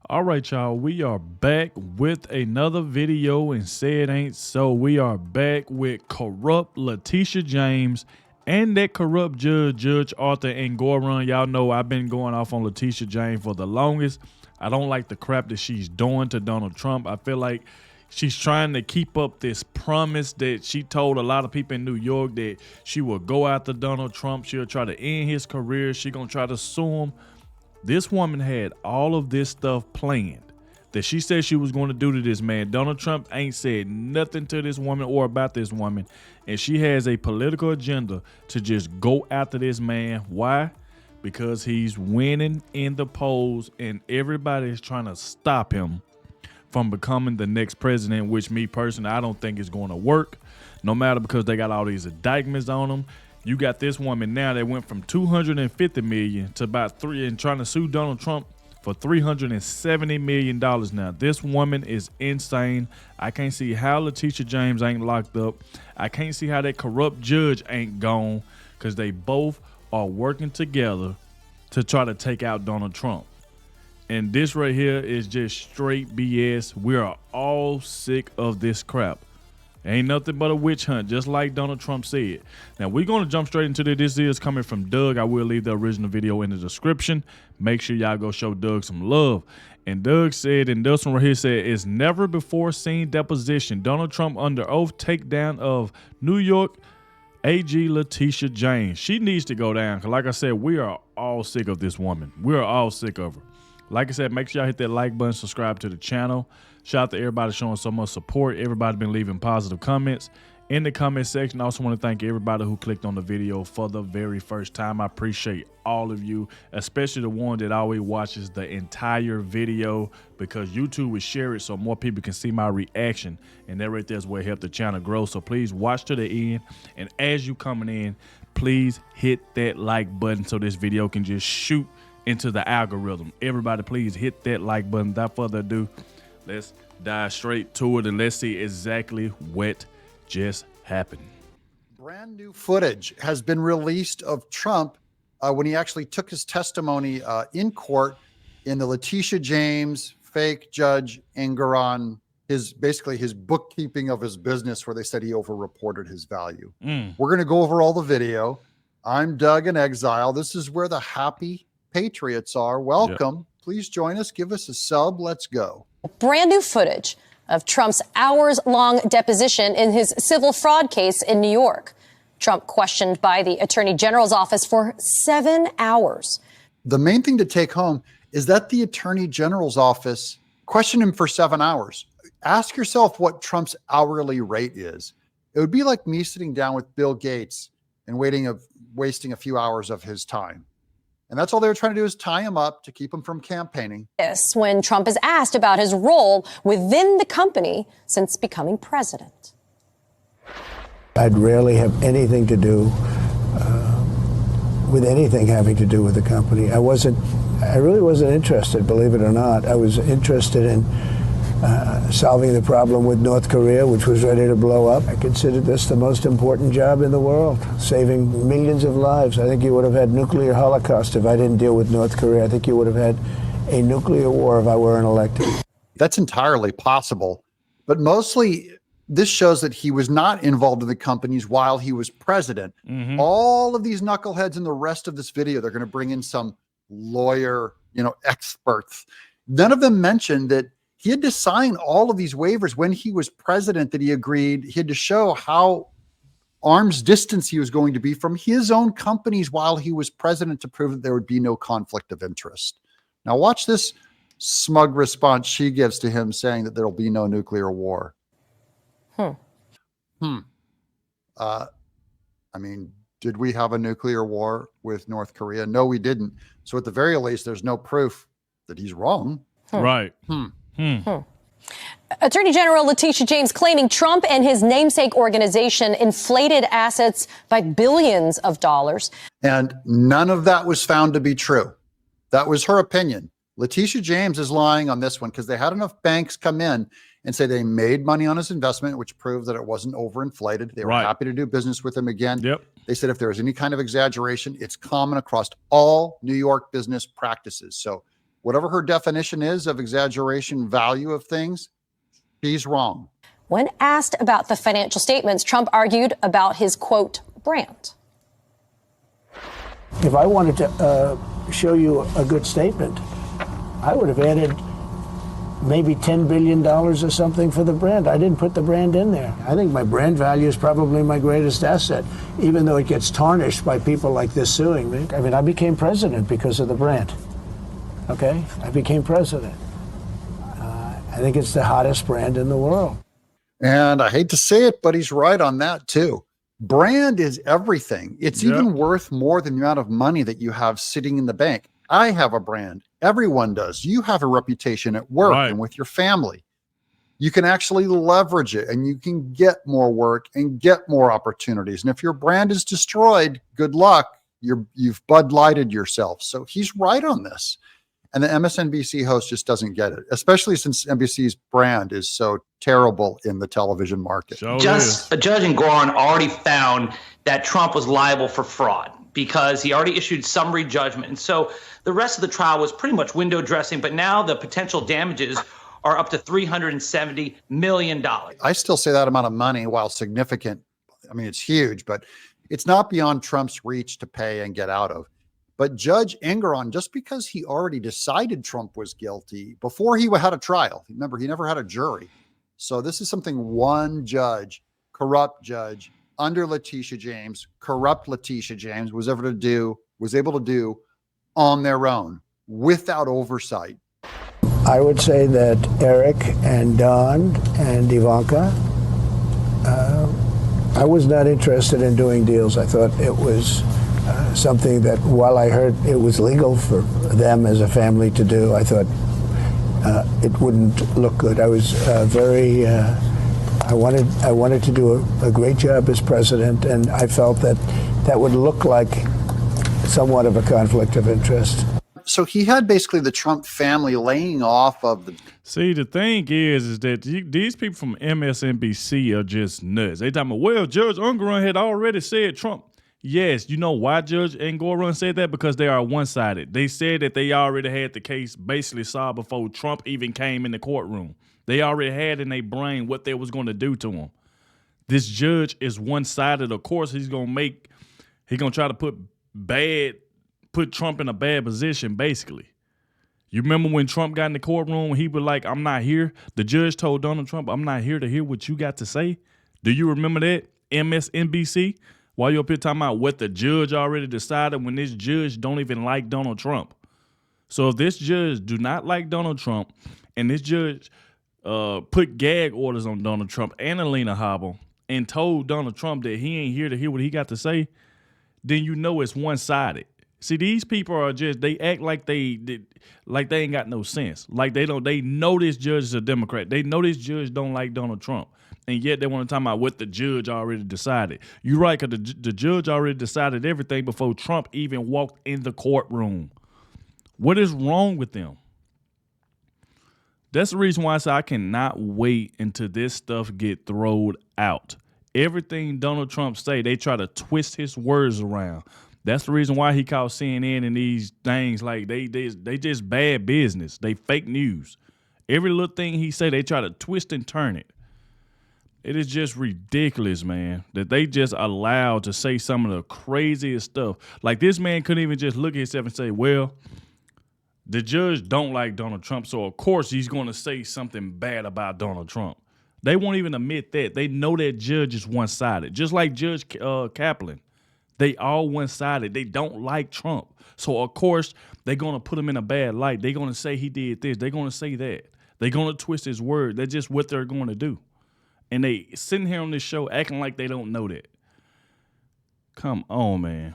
All right, y'all, we are back with another video and say it ain't so. We are back with corrupt Letitia James and that corrupt Judge Arthur Engoron. Y'all know I've been going off on Letitia James for the longest. I don't like the crap that she's doing to Donald Trump. I feel like she's trying to keep up this promise that she told a lot of people in New York that she will go after Donald Trump. She'll try to end his career. She's going to try to sue him. This woman had all of this stuff planned that she said she was going to do to this man. Donald Trump ain't said nothing to this woman or about this woman. And she has a political agenda to just go after this man. Why? Because he's winning in the polls and everybody is trying to stop him from becoming the next president, which me personally, I don't think is going to work. No matter, because they got all these indictments on him. You got this woman now that went from $250 million to about $3 and trying to sue Donald Trump for $370 million now. This woman is insane. I can't see how Letitia James ain't locked up. I can't see how that corrupt judge ain't gone, because they both are working together to try to take out Donald Trump. And this right here is just straight BS. We are all sick of this crap. Ain't nothing but a witch hunt, just like Donald Trump said. Now, we're going to jump straight into this. This is coming from Doug. I will leave the original video in the description. Make sure y'all go show Doug some love. And Doug said, and this one right here said, it's never before seen deposition. Donald Trump under oath, takedown of New York AG Letitia James. She needs to go down, because like I said, we are all sick of this woman. We are all sick of her. Like I said, make sure y'all hit that like button, subscribe to the channel. Shout out to everybody showing so much support. Everybody been leaving positive comments in the comment section. I also want to thank everybody who clicked on the video for the very first time. I appreciate all of you, especially the one that always watches the entire video, because YouTube will share it so more people can see my reaction. And that right there is where it helps the channel grow. So please watch to the end. And as you coming in, please hit that like button so this video can just shoot into the algorithm. Everybody, please hit that like button. Without further ado, let's dive straight to it and let's see exactly what just happened. Brand new footage has been released of Trump when he actually took his testimony in court in the Letitia James fake judge Engoron, basically his bookkeeping of his business, where they said he overreported his value. We're going to go over all the video. I'm Doug in exile. This is where the happy patriots are. Welcome. Yep. Please join us. Give us a sub. Let's go. Brand new footage of Trump's hours-long deposition in his civil fraud case in New York. Trump questioned by the Attorney General's office for 7 hours. The main thing to take home is that the Attorney General's office questioned him for 7 hours. Ask yourself what Trump's hourly rate is. It would be like me sitting down with Bill Gates and wasting a few hours of his time. And that's all they were trying to do, is tie him up to keep him from campaigning. This when Trump is asked about his role within the company since becoming president. I'd rarely have anything to do with anything having to do with the company. I really wasn't interested, believe it or not. I was interested in solving the problem with North Korea, which was ready to blow up. I considered this the most important job in the world, saving millions of lives. I think you would have had nuclear holocaust if I didn't deal with North Korea. I think you would have had a nuclear war if I weren't elected. That's entirely possible. But mostly, this shows that he was not involved in the companies while he was president. All of these knuckleheads in the rest of this video, they're going to bring in some lawyer, experts. None of them mentioned that he had to sign all of these waivers when he was president, that he agreed. He had to show how arm's distance he was going to be from his own companies while he was president to prove that there would be no conflict of interest. Now watch this smug response she gives to him saying that there'll be no nuclear war. I mean, did we have a nuclear war with North Korea? No, we didn't. So at the very least, there's no proof that he's wrong. Right. Attorney General Letitia James claiming Trump and his namesake organization inflated assets by billions of dollars. And none of that was found to be true. That was her opinion. Letitia James is lying on this one because they had enough banks come in and say they made money on his investment, which proved that it wasn't overinflated. They were happy to do business with him again. They said if there was any kind of exaggeration, it's common across all New York business practices. So whatever her definition is of exaggeration value of things, she's wrong. When asked about the financial statements, Trump argued about his, quote, brand. If I wanted to show you a good statement, I would have added maybe $10 billion or something for the brand. I didn't put the brand in there. I think my brand value is probably my greatest asset, even though it gets tarnished by people like this suing me. I mean, I became president because of the brand. Okay? I became president. I think it's the hottest brand in the world. And I hate to say it, but he's right on that too. Brand is everything. It's even worth more than the amount of money that you have sitting in the bank. I have a brand. Everyone does. You have a reputation at work and with your family. You can actually leverage it and you can get more work and get more opportunities. And if your brand is destroyed, good luck. You've Bud Lighted yourself. So he's right on this. And the MSNBC host just doesn't get it, especially since NBC's brand is so terrible in the television market. Judge Engoron already found that Trump was liable for fraud because he already issued summary judgment. And so the rest of the trial was pretty much window dressing, but now the potential damages are up to $370 million. I still say that amount of money, while significant, I mean, it's huge, but it's not beyond Trump's reach to pay and get out of. But Judge Engoron, just because he already decided Trump was guilty before he had a trial, remember, he never had a jury. So this is something one judge, corrupt judge, under Letitia James, corrupt Letitia James, was able to do on their own without oversight. I would say that Eric and Don and Ivanka, I was not interested in doing deals. I thought it was something that, while I heard it was legal for them as a family to do, I thought it wouldn't look good. I was I wanted to do a great job as president, and I felt that that would look like somewhat of a conflict of interest. So he had basically the Trump family laying off of the... See, the thing is that these people from MSNBC are just nuts. They talking about, well, Judge Engoron had already said Trump. Yes, you know why Judge Engoron said that? Because they are one-sided. They said that they already had the case basically solved before Trump even came in the courtroom. They already had in their brain what they was going to do to him. This judge is one-sided. Of course, he's going to try to put Trump in a bad position, basically. You remember when Trump got in the courtroom, he was like, I'm not here. The judge told Donald Trump, I'm not here to hear what you got to say. Do you remember that? MSNBC? While you're up here talking about what the judge already decided, when this judge don't even like Donald Trump. So if this judge do not like Donald Trump, and this judge put gag orders on Donald Trump and Alina Habba and told Donald Trump that he ain't here to hear what he got to say, then you know it's one-sided. See, these people are just, they act like they ain't got no sense. Like they know this judge is a Democrat. They know this judge don't like Donald Trump. And yet they want to talk about what the judge already decided. You're right, because the judge already decided everything before Trump even walked in the courtroom. What is wrong with them? That's the reason why I say I cannot wait until this stuff get thrown out. Everything Donald Trump say, they try to twist his words around. That's the reason why he called CNN and these things like they just bad business. They fake news. Every little thing he say, they try to twist and turn it. It is just ridiculous, man, that they just allowed to say some of the craziest stuff. Like this man couldn't even just look at himself and say, well, the judge don't like Donald Trump, so of course he's going to say something bad about Donald Trump. They won't even admit that. They know that judge is one-sided, just like Judge Kaplan. They all one-sided. They don't like Trump. So, of course, they're going to put him in a bad light. They're going to say he did this. They're going to say that. They're going to twist his word. That's just what they're going to do. And they sitting here on this show acting like they don't know that. Come on, man.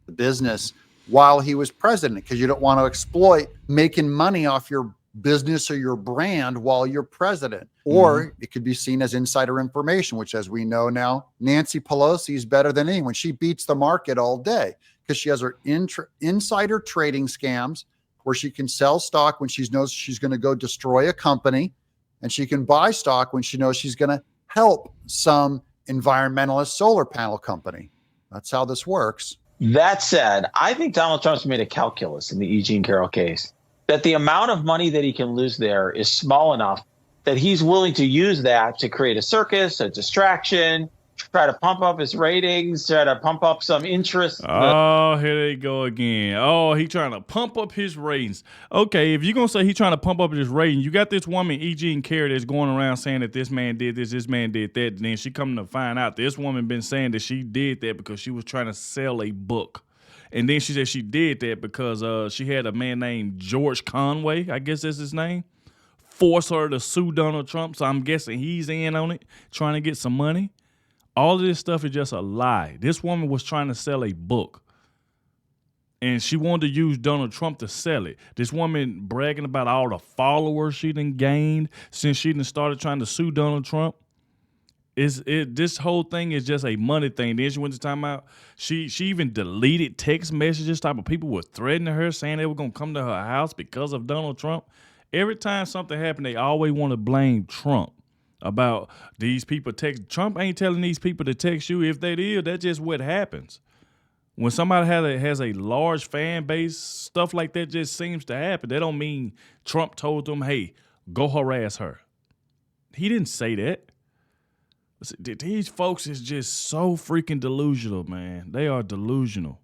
The business while he was president, because you don't want to exploit making money off your business or your brand while you're president. Or it could be seen as insider information, which, as we know now, Nancy Pelosi is better than anyone. She beats the market all day because she has her insider trading scams where she can sell stock when she knows she's going to go destroy a company, and she can buy stock when she knows she's going to help some environmentalist solar panel company. That's how this works. That said, I think Donald Trump's made a calculus in the E. Jean Carroll case. that the amount of money that he can lose there is small enough that he's willing to use that to create a circus, a distraction, try to pump up his ratings, try to pump up some interest. Oh, here they go again. Oh, he trying to pump up his ratings. Okay, if you're going to say he trying to pump up his ratings, you got this woman, E.G. and Carroll, that's going around saying that this man did this man did that. And then she coming to find out this woman been saying that she did that because she was trying to sell a book. And then she said she did that because she had a man named George Conway, I guess that's his name, force her to sue Donald Trump. So I'm guessing he's in on it, trying to get some money. All of this stuff is just a lie. This woman was trying to sell a book, and she wanted to use Donald Trump to sell it. This woman bragging about all the followers she done gained since she done started trying to sue Donald Trump. This whole thing is just a money thing. Then she went to time out. She even deleted text messages. Type of people were threatening her, saying they were gonna come to her house because of Donald Trump. Every time something happened, they always want to blame Trump. About these people text. Trump ain't telling these people to text you. If they did, that's just what happens. When somebody has a large fan base, stuff like that just seems to happen. That don't mean Trump told them, hey, go harass her. He didn't say that. These folks is just so freaking delusional, man. They are delusional.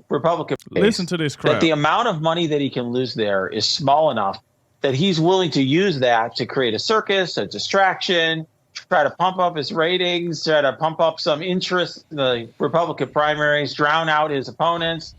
Republican base, listen to this crowd. That the amount of money that he can lose there is small enough that he's willing to use that to create a circus, a distraction, try to pump up his ratings, try to pump up some interest in the Republican primaries, drown out his opponents.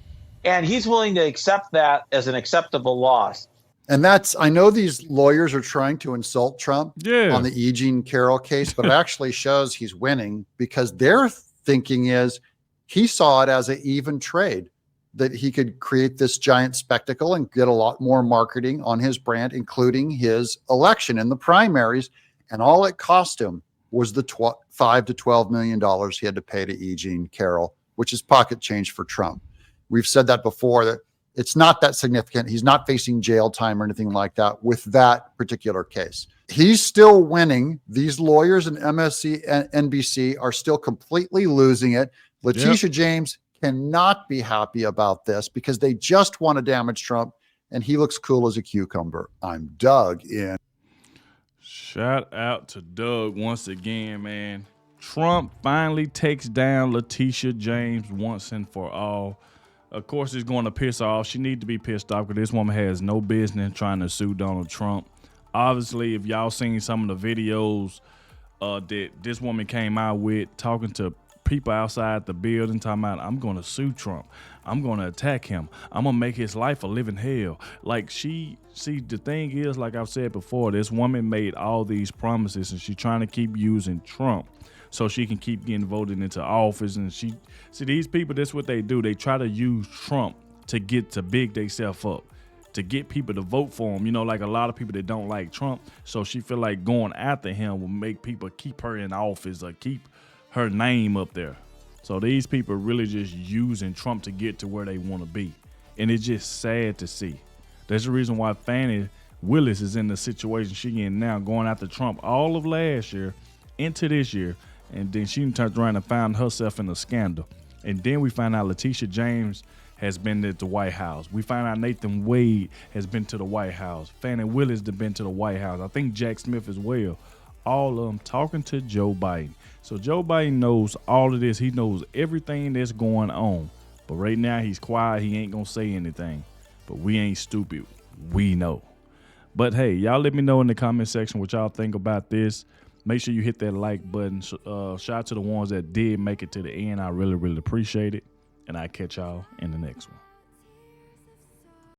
And he's willing to accept that as an acceptable loss. And I know these lawyers are trying to insult Trump on the E. Jean Carroll case, but it actually shows he's winning because their thinking is he saw it as an even trade, that he could create this giant spectacle and get a lot more marketing on his brand, including his election in the primaries. And all it cost him was the $5 to $12 million he had to pay to E. Jean Carroll, which is pocket change for Trump. We've said that before, that it's not that significant. He's not facing jail time or anything like that with that particular case. He's still winning. These lawyers and MSC and NBC are still completely losing it. Letitia James cannot be happy about this because they just want to damage Trump and he looks cool as a cucumber. I'm Doug in. Shout out to Doug once again, man. Trump finally takes down Letitia James once and for all. Of course, it's going to piss off. She needs to be pissed off because this woman has no business trying to sue Donald Trump. Obviously, if y'all seen some of the videos that this woman came out with, talking to people outside the building, talking about, I'm going to sue Trump. I'm going to attack him. I'm going to make his life a living hell. Like the thing is, like I've said before, this woman made all these promises and she's trying to keep using Trump so she can keep getting voted into office. And these people, that's what they do. They try to use Trump to big themselves up, to get people to vote for him. You know, like a lot of people that don't like Trump. So she feel like going after him will make people keep her in office or keep her name up there. So these people really just using Trump to get to where they want to be. And it's just sad to see. That's the reason why Fani Willis is in the situation she in now, going after Trump all of last year into this year. And then she turned around and found herself in a scandal. And then we find out Letitia James has been at the White House. We find out Nathan Wade has been to the White House. Fani Willis has been to the White House. I think Jack Smith as well. All of them talking to Joe Biden. So Joe Biden knows all of this. He knows everything that's going on. But right now he's quiet. He ain't going to say anything. But we ain't stupid. We know. But hey, y'all let me know in the comment section what y'all think about this. Make sure you hit that like button. Shout out to the ones that did make it to the end. I really, really appreciate it. And I'll catch y'all in the next one.